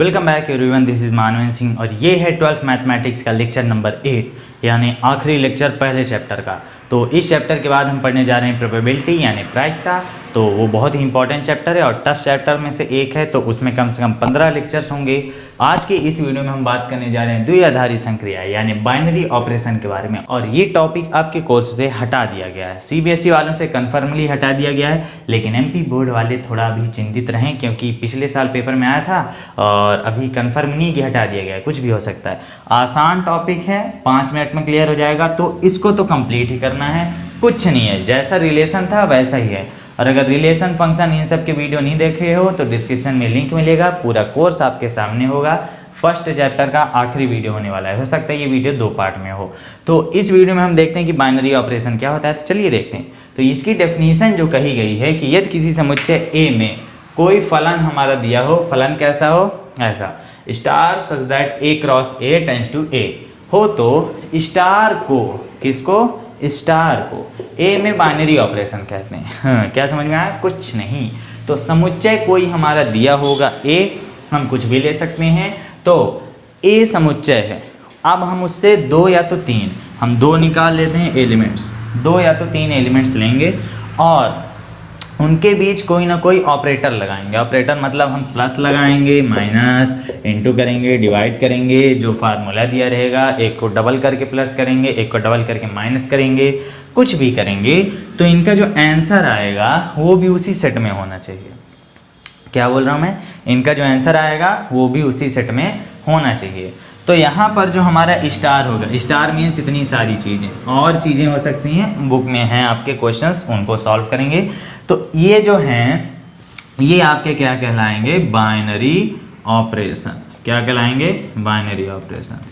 Welcome back everyone, this is Manvendra Singh और ये है 12th मैथमेटिक्स का लेक्चर नंबर 8 यानी आखिरी लेक्चर पहले चैप्टर का। तो इस चैप्टर के बाद हम पढ़ने जा रहे हैं प्रोबेबिलिटी यानी प्रायिकता। तो वो बहुत ही इंपॉर्टेंट चैप्टर है और टफ चैप्टर में से एक है, तो उसमें कम से कम 15 लेक्चर्स होंगे। आज के इस वीडियो में हम बात करने जा रहे हैं द्विआधारी संक्रिया यानी बाइनरी ऑपरेशन के बारे में, और ये टॉपिक आपके कोर्स से हटा दिया गया है। सीबीएसई वालों से कन्फर्मली हटा दिया गया है, लेकिन एमपी बोर्ड वाले थोड़ा भी चिंतित रहें क्योंकि पिछले साल पेपर में आया था और अभी कन्फर्म नहीं कि हटा दिया गया है, कुछ भी हो सकता है। आसान टॉपिक है, 5 मिनट में क्लियर हो जाएगा, तो इसको तो कंप्लीट ही करना है, कुछ नहीं है, जैसा रिलेशन था वैसा ही है। और अगर रिलेशन फंक्शन इन सब के वीडियो नहीं देखे हो तो डिस्क्रिप्शन में लिंक मिलेगा, पूरा कोर्स आपके सामने होगा। फर्स्ट चैप्टर का आखिरी वीडियो होने वाला है, हो सकता है ये वीडियो 2 पार्ट में हो। तो इस वीडियो में हम देखते हैं कि बाइनरी ऑपरेशन क्या होता है, तो चलिए देखते हैं। तो इसकी डेफिनेशन जो कही गई है कि यदि किसी समुच्चय ए में कोई फलन हमारा दिया हो, फलन कैसा हो, ऐसा star such that A cross A tends to A हो, तो स्टार को, किसको, स्टार को ए में बाइनरी ऑपरेशन कहते हैं। हाँ, क्या समझ में आया? कुछ नहीं। तो समुच्चय कोई हमारा दिया होगा ए, हम कुछ भी ले सकते हैं, तो ए समुच्चय है। अब हम उससे 2 या तो 3, हम 2 निकाल लेते हैं एलिमेंट्स, 2 या तो 3 एलिमेंट्स लेंगे और उनके बीच कोई ना कोई ऑपरेटर लगाएंगे। ऑपरेटर मतलब हम प्लस लगाएंगे, माइनस, इंटू करेंगे, डिवाइड करेंगे, जो फार्मूला दिया रहेगा, एक को डबल करके प्लस करेंगे, एक को डबल करके माइनस करेंगे, कुछ भी करेंगे, तो इनका जो आंसर आएगा वो भी उसी सेट में होना चाहिए। क्या बोल रहा हूँ मैं? इनका जो आंसर आएगा वो भी उसी सेट में होना चाहिए। तो यहाँ पर जो हमारा स्टार होगा, स्टार मीन्स इतनी सारी चीज़ें, और चीज़ें हो सकती हैं, बुक में हैं आपके क्वेश्चंस, उनको सॉल्व करेंगे। तो ये जो हैं ये आपके क्या कहलाएंगे? Binary operation. क्या कहलाएंगे? बाइनरी ऑपरेशन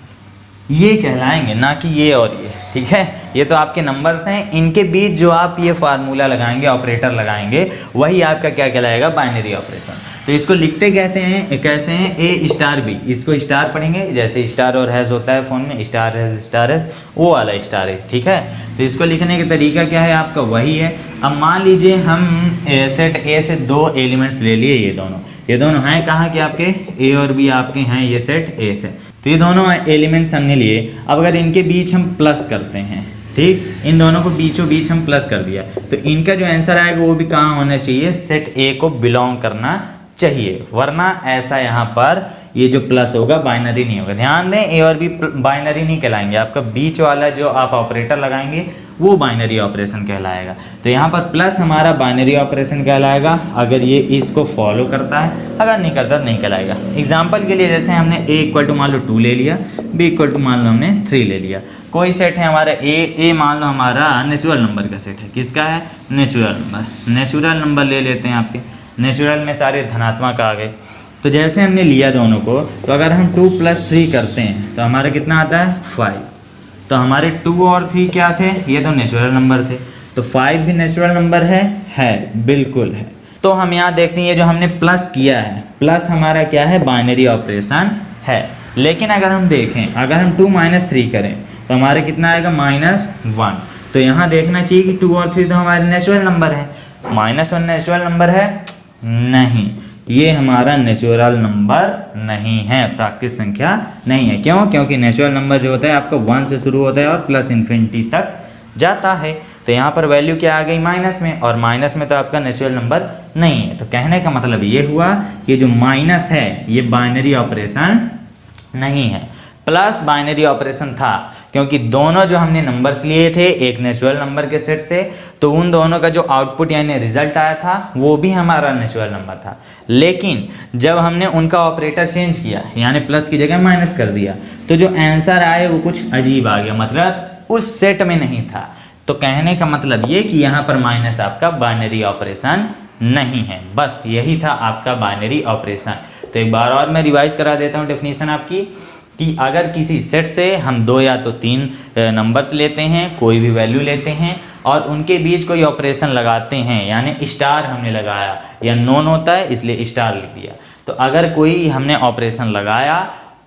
ये कहलाएंगे, ना कि ये और ये, ठीक है। ये तो आपके नंबर्स हैं, इनके बीच जो आप ये फार्मूला लगाएंगे, ऑपरेटर लगाएंगे, वही आपका क्या कहलाएगा? Binary operation. तो इसको लिखते कहते हैं, कैसे हैं? ए स्टार बी, इसको स्टार पढ़ेंगे, जैसे स्टार और हैज़ होता है फ़ोन में, स्टार हैज़, वो वाला स्टार है, ठीक है। तो इसको लिखने का तरीका क्या है आपका? वही है। अब मान लीजिए हम सेट ए से 2 एलिमेंट्स ले लिए, ये दोनों हैं कहाँ के? आपके ए और बी आपके हैं ये सेट ए से। तो ये दोनों एलिमेंट्स हमने लिए। अब अगर इनके बीच हम प्लस करते हैं, ठीक, इन दोनों को बीचों बीच हम प्लस कर दिया, तो इनका जो आंसर आएगा वो भी कहाँ होना चाहिए? सेट ए को बिलोंग करना चाहिए, वरना ऐसा यहाँ पर ये जो प्लस होगा बाइनरी नहीं होगा। ध्यान दें, ए और बी बाइनरी नहीं कहलाएंगे, आपका बीच वाला जो आप ऑपरेटर लगाएंगे वो बाइनरी ऑपरेशन कहलाएगा। तो यहाँ पर प्लस हमारा बाइनरी ऑपरेशन कहलाएगा अगर ये इसको फॉलो करता है, अगर नहीं करता तो नहीं कहलाएगा। एग्जाम्पल के लिए जैसे हमने ए इक्वल टू मान लो 2 ले लिया, बी इक्वल टू मान लो हमने 3 ले लिया। कोई सेट है हमारा ए मान लो हमारा नेचुरल नंबर का सेट है। किसका है? Natural number. नेचुरल नंबर ले लेते हैं, आपके नेचुरल में सारे धनात्मक आ गए। तो जैसे हमने लिया दोनों को, तो अगर हम 2 + 3 करते हैं तो हमारा कितना आता है? 5। तो हमारे 2 और 3 क्या थे? ये तो नेचुरल नंबर थे। तो 5 भी नेचुरल नंबर है, बिल्कुल है। तो हम यहाँ देखते हैं ये जो हमने प्लस किया है, प्लस हमारा क्या है? बाइनरी ऑपरेशन है। लेकिन अगर हम देखें, अगर हम 2 - 3 करें तो हमारे कितना आएगा? -1। तो यहाँ देखना चाहिए कि 2 और 3 तो हमारे नेचुरल नंबर है। -1 नेचुरल नंबर है? नहीं, ये हमारा नेचुरल नंबर नहीं है, प्राकृत संख्या नहीं है। क्यों? क्योंकि नेचुरल नंबर जो होता है आपका 1 से शुरू होता है और प्लस इन्फिनिटी तक जाता है। तो यहाँ पर वैल्यू क्या आ गई? माइनस में, और माइनस में तो आपका नेचुरल नंबर नहीं है। तो कहने का मतलब ये हुआ कि जो माइनस है ये बाइनरी ऑपरेशन नहीं है। प्लस बाइनरी ऑपरेशन था, क्योंकि दोनों जो हमने नंबर्स लिए थे एक नेचुरल नंबर के सेट से, तो उन दोनों का जो आउटपुट यानी रिजल्ट आया था वो भी हमारा नेचुरल नंबर था। लेकिन जब हमने उनका ऑपरेटर चेंज किया, यानी प्लस की जगह माइनस कर दिया, तो जो आंसर आए वो कुछ अजीब आ गया, मतलब उस सेट में नहीं था। तो कहने का मतलब ये कि यहाँ पर माइनस आपका बाइनरी ऑपरेशन नहीं है। बस यही था आपका बाइनरी ऑपरेशन। तो एक बार और मैं रिवाइज करा देता हूँ डेफिनेशन आपकी, कि अगर किसी सेट से हम 2 या तो 3 नंबर्स लेते हैं, कोई भी वैल्यू लेते हैं और उनके बीच कोई ऑपरेशन लगाते हैं, यानी स्टार हमने लगाया, या नॉन होता है इसलिए स्टार लिख दिया। तो अगर कोई हमने ऑपरेशन लगाया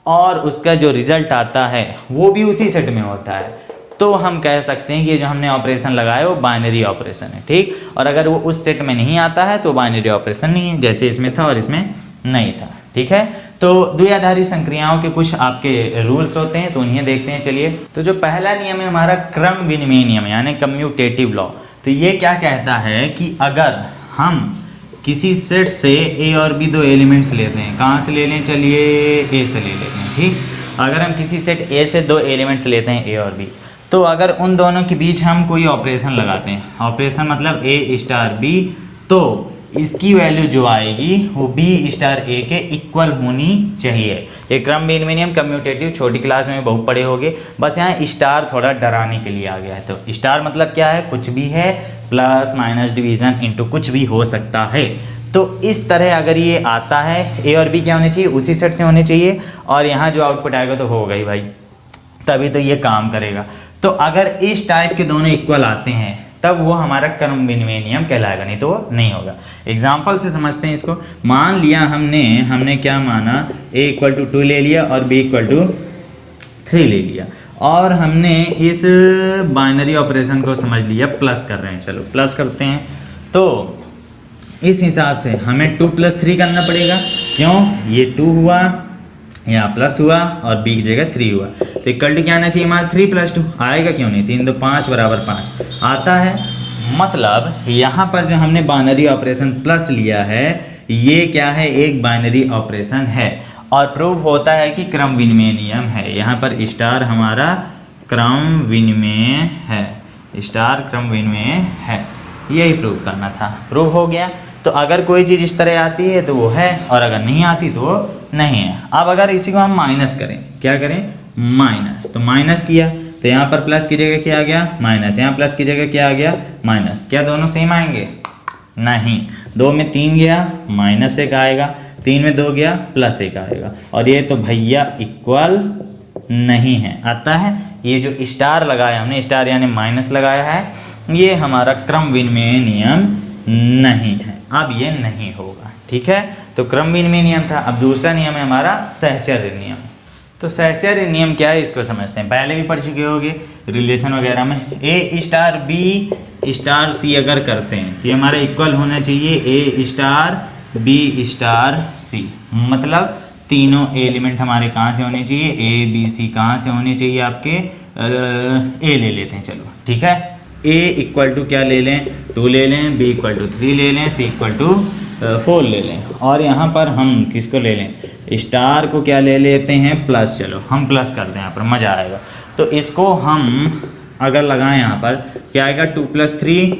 और उसका जो रिजल्ट आता है वो भी उसी सेट में होता है, तो हम कह सकते हैं कि जो हमने ऑपरेशन लगाया वो बाइनरी ऑपरेशन है, ठीक। और अगर वो उस सेट में नहीं आता है तो बाइनरी ऑपरेशन नहीं है, जैसे इसमें था और इसमें नहीं था, ठीक है। तो द्विआधारी संक्रियाओं के कुछ आपके रूल्स होते हैं, तो उन्हें देखते हैं। चलिए, तो जो पहला नियम है हमारा क्रम विनिमय नियम यानी कम्यूटेटिव लॉ। तो ये क्या कहता है कि अगर हम किसी सेट से ए और बी दो एलिमेंट्स लेते हैं, कहाँ से ले लें, चलिए ए से ले लेते हैं, ठीक। अगर हम किसी सेट ए से दो एलिमेंट्स लेते हैं ए और बी, तो अगर उन दोनों के बीच हम कोई ऑपरेशन लगाते हैं, ऑपरेशन मतलब ए स्टार बी, तो इसकी वैल्यू जो आएगी वो बी स्टार ए के इक्वल होनी चाहिए। ये क्रम विनिमय नियम कम्यूटेटिव छोटी क्लास में बहुत पढ़े होंगे, बस यहाँ स्टार थोड़ा डराने के लिए आ गया है। तो स्टार मतलब क्या है, कुछ भी है, प्लस माइनस डिवीजन इनटू कुछ भी हो सकता है। तो इस तरह अगर ये आता है, ए और बी क्या होने चाहिए, उसी सेट से होने चाहिए, और यहाँ जो आउटपुट आएगा तो होगा ही भाई, तभी तो ये काम करेगा। तो अगर इस टाइप के दोनों इक्वल आते हैं तब वो हमारा क्रम विनिमय नियम कहलाएगा, नहीं तो वो नहीं होगा। एग्जाम्पल से समझते हैं इसको। मान लिया हमने क्या माना, a इक्वल टू 2 ले लिया और b इक्वल टू 3 ले लिया, और हमने इस बाइनरी ऑपरेशन को समझ लिया, प्लस कर रहे हैं। चलो प्लस करते हैं, तो इस हिसाब से हमें 2 + 3 करना पड़ेगा। क्यों, ये 2 हुआ, यहाँ प्लस हुआ, और b की जगह 3 हुआ, तो इक्वल टू क्या आना चाहिए हमारा 3 + 2 आएगा, क्यों नहीं, 3 × 2 = 5 = 5 आता है। मतलब यहाँ पर जो हमने बाइनरी ऑपरेशन प्लस लिया है, ये क्या है, एक बाइनरी ऑपरेशन है, और प्रूव होता है कि क्रम विनिमय नियम है। यहाँ पर स्टार हमारा क्रम विनिमय है, स्टार क्रम विनिमय है, यही प्रूव करना था, प्रूव हो गया। तो अगर कोई चीज़ इस तरह आती है तो वो है, और अगर नहीं आती तो वो नहीं है। अब अगर इसी को हम माइनस करें, क्या करें, माइनस, तो माइनस किया तो यहाँ पर प्लस की जगह क्या आ गया, माइनस, यहाँ प्लस की जगह क्या आ गया, माइनस। क्या दोनों सेम आएंगे, नहीं, 2 में 3 गया -1 आएगा, 3 में 2 गया +1 आएगा, और ये तो भैया इक्वल नहीं है। आता है, ये जो स्टार लगाया हमने, स्टार यानी माइनस लगाया है, ये हमारा क्रम विनिमय नियम नहीं है, अब ये नहीं होगा, ठीक है। तो क्रम विनिमय नियम था। अब दूसरा नियम है हमारा सहचर्य नियम। तो सहचर्य नियम क्या है, इसको समझते हैं। पहले भी पढ़ चुके होंगे रिलेशन वगैरह में। ए स्टार बी स्टार सी अगर करते हैं तो ये हमारा इक्वल होना चाहिए ए स्टार बी स्टार सी। मतलब तीनों एलिमेंट हमारे कहाँ से होने चाहिए, ए बी सी कहाँ से होने चाहिए आपके, ए ले लेते हैं, चलो ठीक है। ए इक्वल टू क्या ले लें, 2 ले लें, बी इक्वल टू 3 ले लें, सी इक्वल टू 4 ले लें, और यहाँ पर हम किसको ले लें, स्टार को क्या ले लेते हैं, प्लस। चलो हम प्लस करते हैं, यहाँ पर मज़ा आएगा। तो इसको हम अगर लगाएं यहाँ पर क्या आएगा, 2 + 3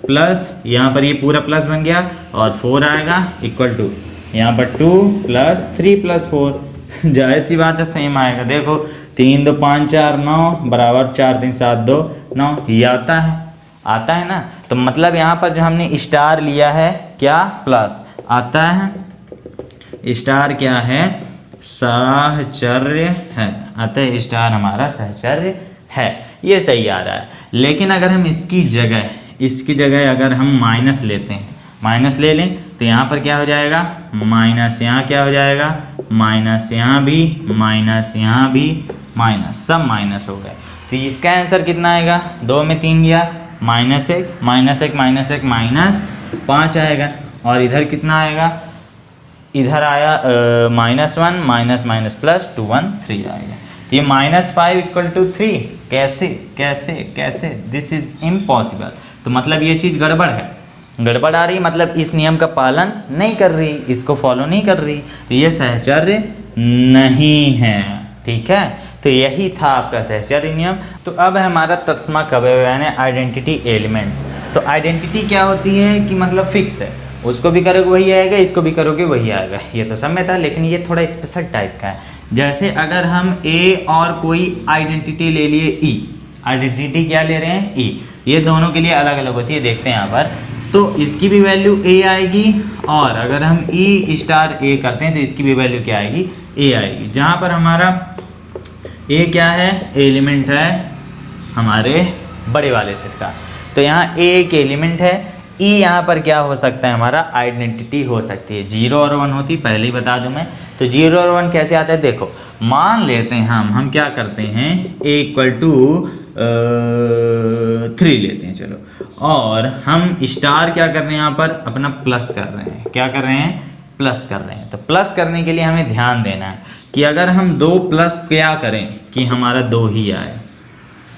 प्लस, यहाँ पर ये पूरा प्लस बन गया, और 4 आएगा इक्वल टू यहाँ पर 2 + 3 + 4 जाहिर सी बात है सेम आएगा। देखो 3 × 2 = 5 × 4 = 9 बराबर 4 × 3 = 7 2 9, ये आता है ना। तो मतलब यहाँ पर जो हमने स्टार लिया है क्या, प्लस आता है, स्टार क्या है, सहचर्य है, आता है स्टार हमारा सहचर्य है, ये सही आ रहा है। लेकिन अगर हम इसकी जगह अगर हम माइनस लेते हैं, माइनस ले लें, तो यहाँ पर क्या हो जाएगा, माइनस, यहाँ क्या हो जाएगा, माइनस, यहाँ भी माइनस, यहाँ भी माइनस, सब माइनस हो गए। तो इसका आंसर कितना आएगा, 2 में 3 गया, -1 -1 -1 -5 आएगा, और इधर कितना आएगा, इधर आया -1 माइनस प्लस 2 1 3 आएगा। तो ये -5 = 3 कैसे कैसे कैसे, दिस इज इम्पॉसिबल। तो मतलब ये चीज़ गड़बड़ है, गड़बड़ आ रही, मतलब इस नियम का पालन नहीं कर रही, इसको फॉलो नहीं कर रही, तो ये सहचर्य नहीं है, ठीक है। तो यही था आपका सहचर्य नियम। तो अब है हमारा तत्समक अवयव यानी आइडेंटिटी एलिमेंट। तो आइडेंटिटी क्या होती है कि मतलब फिक्स है, उसको भी करोगे वही आएगा, इसको भी करोगे वही आएगा, ये तो सब में था, लेकिन ये थोड़ा स्पेशल टाइप का है। जैसे अगर हम ए और कोई आइडेंटिटी ले लिए ई, आइडेंटिटी क्या ले रहे हैं, ई, ये दोनों के लिए अलग अलग होती है, देखते हैं यहाँ पर। तो इसकी भी वैल्यू ए आएगी, और अगर हम ई स्टार ए करते हैं तो इसकी भी वैल्यू क्या आएगी, ए आएगी। जहाँ पर हमारा ए क्या है, एलिमेंट है हमारे बड़े वाले सेट का, तो यहाँ ए एक एलिमेंट है, ई यहाँ पर क्या हो सकता है, हमारा आइडेंटिटी हो सकती है। 0 और 1 होती, पहले ही बता दूं मैं। तो 0 और 1 कैसे आता है, देखो मान लेते हैं हम क्या करते हैं, ए = 3 लेते हैं, चलो, और हम स्टार क्या कर रहे हैं, यहाँ पर अपना प्लस कर रहे हैं, क्या कर रहे हैं, प्लस कर रहे हैं। तो प्लस करने के लिए हमें ध्यान देना है कि अगर हम 2 प्लस क्या करें कि हमारा 2 ही आए।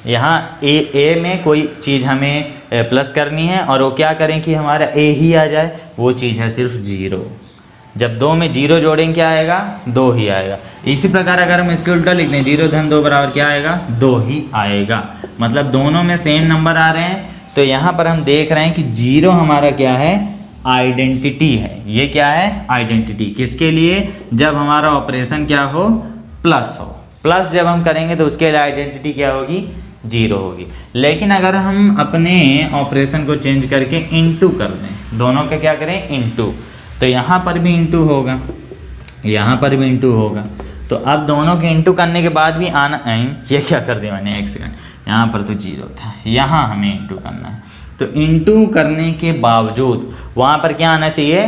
यहाँ ए में कोई चीज़ हमें प्लस करनी है और वो क्या करें कि हमारा ए ही आ जाए, वो चीज़ है सिर्फ 0। जब 2 में 0 जोड़ेंगे क्या आएगा, 2 ही आएगा। इसी प्रकार अगर हम इसके उल्टा लिख दें 0 धन 2 बराबर क्या आएगा, 2 ही आएगा। मतलब दोनों में सेम नंबर आ रहे हैं। तो यहाँ पर हम देख रहे हैं कि 0 हमारा क्या है, आइडेंटिटी है। ये क्या है, आइडेंटिटी। किसके लिए, जब हमारा ऑपरेशन क्या हो, प्लस हो। प्लस जब हम करेंगे तो उसके लिए आइडेंटिटी क्या होगी, 0 होगी। लेकिन अगर हम अपने ऑपरेशन को चेंज करके इनटू कर दें, दोनों का क्या करें, इनटू, तो यहाँ पर भी इनटू होगा, यहाँ पर भी इनटू होगा। तो अब दोनों के इनटू करने के बाद भी आना, ये क्या कर दिया मैंने, एक सेकंड, यहाँ पर तो 0 था, यहाँ हमें इनटू करना है। तो इनटू करने के बावजूद वहाँ पर क्या आना चाहिए,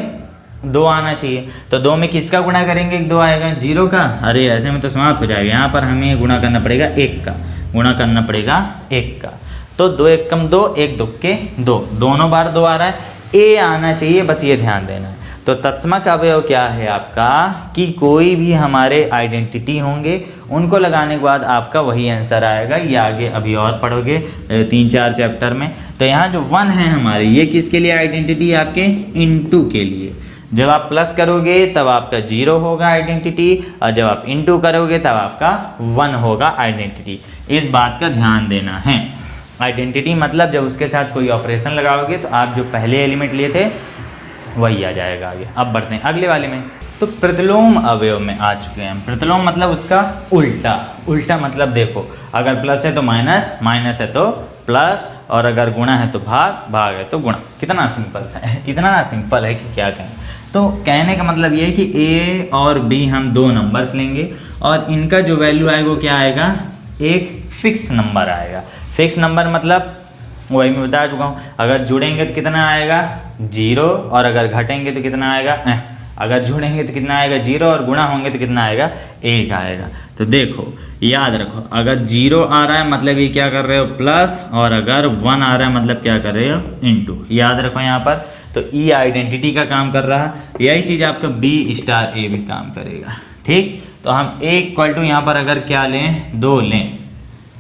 2 आना चाहिए। तो 2 में किसका गुणा करेंगे, 2 आएगा, 0 का। अरे ऐसे में तो समाप्त हो जाएगा। यहाँ पर हमें गुणा करना पड़ेगा 1 का, गुणा करना पड़ेगा 1 का। तो 2 1 कम 2, 1 2 के 2, दोनों बार 2 आ रहा है, ए आना चाहिए, बस ये ध्यान देना है। तो तत्समक अवयव क्या है आपका, कि कोई भी हमारे आइडेंटिटी होंगे उनको लगाने के बाद आपका वही आंसर आएगा। ये आगे अभी और पढ़ोगे 3-4 चैप्टर में। तो यहाँ जो 1 है हमारे, ये किसके लिए आइडेंटिटी, आपके इनटू के लिए। जब आप प्लस करोगे तब आपका 0 होगा आइडेंटिटी, और जब आप इनटू करोगे तब आपका 1 होगा आइडेंटिटी। इस बात का ध्यान देना है। आइडेंटिटी मतलब जब उसके साथ कोई ऑपरेशन लगाओगे तो आप जो पहले एलिमेंट लिए थे वही आ जाएगा आगे। अब बढ़ते हैं अगले वाले में। तो प्रतिलोम अवयव में आ चुके हैं हम। प्रतिलोम मतलब उसका उल्टा। उल्टा मतलब देखो, अगर प्लस है तो माइनस, माइनस है तो प्लस, और अगर गुणा है तो भाग, भाग है तो गुणा। कितना सिंपल सा है, इतना सिंपल है कि क्या कहें। तो कहने का मतलब ये है कि ए और बी हम 2 नंबर्स लेंगे और इनका जो वैल्यू आएगा वो क्या आएगा, एक फिक्स नंबर आएगा। फिक्स नंबर मतलब वही मैं बता चुका हूँ, अगर जुड़ेंगे तो कितना आएगा, 0, और अगर घटेंगे तो कितना आएगा, अगर जुड़ेंगे तो कितना आएगा, 0, और गुणा होंगे तो कितना आएगा, 1 आएगा। तो देखो याद रखो, अगर 0 आ रहा है मतलब ये क्या कर रहे हो, प्लस, और अगर 1 आ रहा है मतलब क्या कर रहे हो, इनटू। याद रखो यहाँ पर। तो ई आइडेंटिटी का काम कर रहा है, यही चीज़ आपका बी स्टार ए भी काम करेगा। ठीक, तो हम ए इक्वल टू यहाँ पर अगर क्या लें, 2 लें,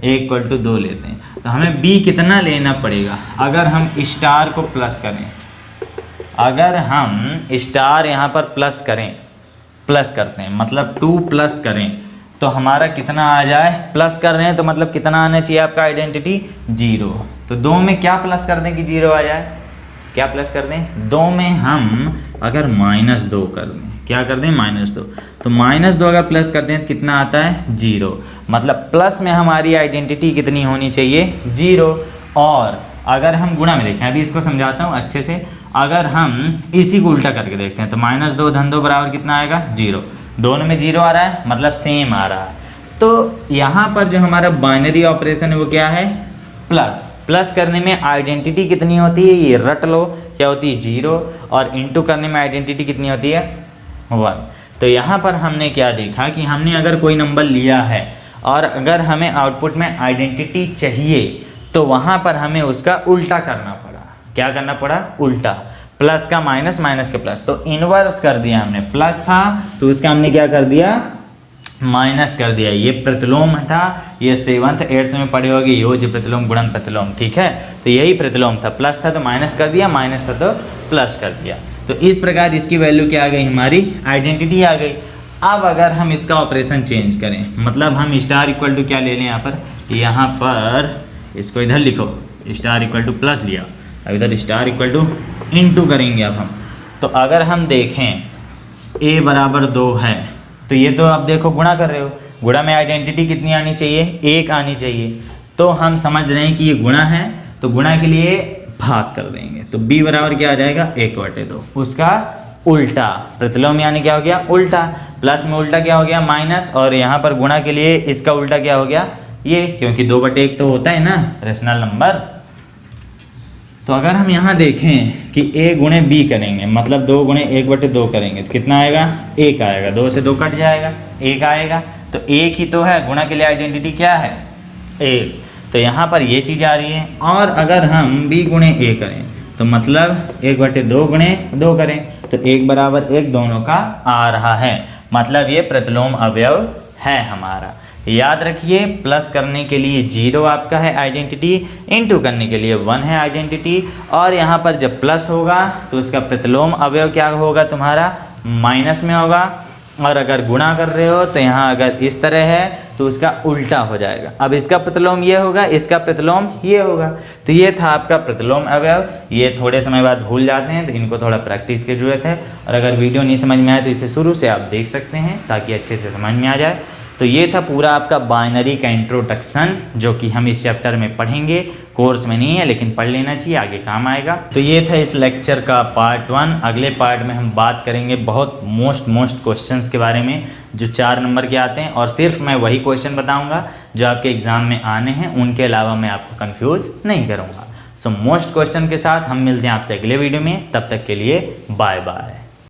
ए इक्वल टू 2 लेते हैं, तो हमें बी कितना लेना पड़ेगा। अगर हम स्टार को प्लस करें, अगर हम स्टार यहाँ पर प्लस करें, प्लस करते हैं मतलब 2 प्लस करें तो हमारा कितना आ जाए, प्लस कर रहे हैं तो मतलब कितना आना चाहिए आपका आइडेंटिटी, 0। तो 2 में क्या प्लस कर दें कि 0 आ जाए, क्या प्लस कर दें, 2 में हम अगर -2 कर दें, क्या कर दें, -2, तो -2 अगर प्लस कर दें तो कितना आता है, 0। मतलब प्लस में हमारी आइडेंटिटी कितनी होनी चाहिए, 0। और अगर हम गुणा में देखें, अभी इसको समझाता हूँ अच्छे से, अगर हम इसी को उल्टा करके देखते हैं तो -2 धन 2 बराबर कितना आएगा, 0। दोनों में 0 आ रहा है मतलब सेम आ रहा है। तो यहाँ पर जो हमारा बाइनरी ऑपरेशन है वो क्या है, प्लस। प्लस करने में आइडेंटिटी कितनी होती है, ये रट लो, क्या होती है, 0, और इनटू करने में आइडेंटिटी कितनी होती है, 1। तो यहाँ पर हमने क्या देखा कि हमने अगर कोई नंबर लिया है और अगर हमें आउटपुट में आइडेंटिटी चाहिए तो वहाँ पर हमें उसका उल्टा करना पड़ा। क्या करना पड़ा, उल्टा। प्लस का माइनस, माइनस का प्लस, तो इन्वर्स कर दिया हमने। प्लस था तो उसका हमने क्या कर दिया, माइनस कर दिया। ये प्रतिलोम था, ये 7th 8th में पढ़े होगे, योज्य प्रतिलोम, गुणन प्रतिलोम। ठीक है, तो यही प्रतिलोम था। प्लस था तो माइनस कर दिया, माइनस था तो प्लस कर दिया। तो इस प्रकार इसकी वैल्यू क्या आ गई, हमारी आइडेंटिटी आ गई। अब अगर हम इसका ऑपरेशन चेंज करें, मतलब हम स्टार इक्वल टू क्या ले लें, यहाँ पर इसको इधर लिखो, स्टार इक्वल टू प्लस लिया, अब इधर स्टार इक्वल टू इनटू करेंगे। अब हम तो अगर हम देखें a बराबर 2 है तो ये तो आप देखो गुणा कर रहे हो, गुणा में आइडेंटिटी कितनी आनी चाहिए, 1 आनी चाहिए। तो हम समझ रहे हैं कि ये गुणा है तो गुणा के लिए भाग कर देंगे। तो b बराबर क्या आ जाएगा, 1/2, उसका उल्टा। प्रतिलोम यानी क्या हो गया, उल्टा। प्लस में उल्टा क्या हो गया, माइनस, और यहाँ पर गुणा के लिए इसका उल्टा क्या हो गया, ये, क्योंकि 2/1 तो होता है ना रेशनल नंबर। तो अगर हम यहाँ देखें कि a गुणे b करेंगे, मतलब 2 गुणे 1/2 करेंगे तो कितना आएगा, 1 आएगा। 2 से 2 कट जाएगा, 1 आएगा। तो 1 ही तो है, गुणा के लिए आइडेंटिटी क्या है, 1। तो यहाँ पर ये चीज़ आ रही है। और अगर हम b गुणे a करें तो मतलब 1/2 गुणे 2 करें, तो 1 बराबर 1 दोनों का आ रहा है, मतलब ये प्रतिलोम अवयव है हमारा। याद रखिए प्लस करने के लिए 0 आपका है आइडेंटिटी, इनटू करने के लिए 1 है आइडेंटिटी, और यहाँ पर जब प्लस होगा तो इसका प्रतिलोम अवयव क्या होगा तुम्हारा, माइनस में होगा। और अगर गुणा कर रहे हो तो यहाँ अगर इस तरह है तो उसका उल्टा हो जाएगा। अब इसका प्रतिलोम ये होगा, इसका प्रतिलोम ये होगा। तो ये था आपका प्रतिलोम अवयव। ये थोड़े समय बाद भूल जाते हैं तो इनको थोड़ा प्रैक्टिस की जरूरत है, और अगर वीडियो नहीं समझ में आए तो इसे शुरू से आप देख सकते हैं ताकि अच्छे से समझ में आ जाए। तो ये था पूरा आपका बाइनरी का इंट्रोडक्शन, जो कि हम इस चैप्टर में पढ़ेंगे। कोर्स में नहीं है लेकिन पढ़ लेना चाहिए, आगे काम आएगा। तो ये था इस लेक्चर का पार्ट 1। अगले पार्ट में हम बात करेंगे बहुत मोस्ट क्वेश्चंस के बारे में जो 4 नंबर के आते हैं, और सिर्फ मैं वही क्वेश्चन बताऊंगा जो आपके एग्जाम में आने हैं, उनके अलावा मैं आपको कंफ्यूज नहीं करूँगा। सो मोस्ट क्वेश्चन के साथ हम मिलते हैं आपसे अगले वीडियो में, तब तक के लिए बाय बाय।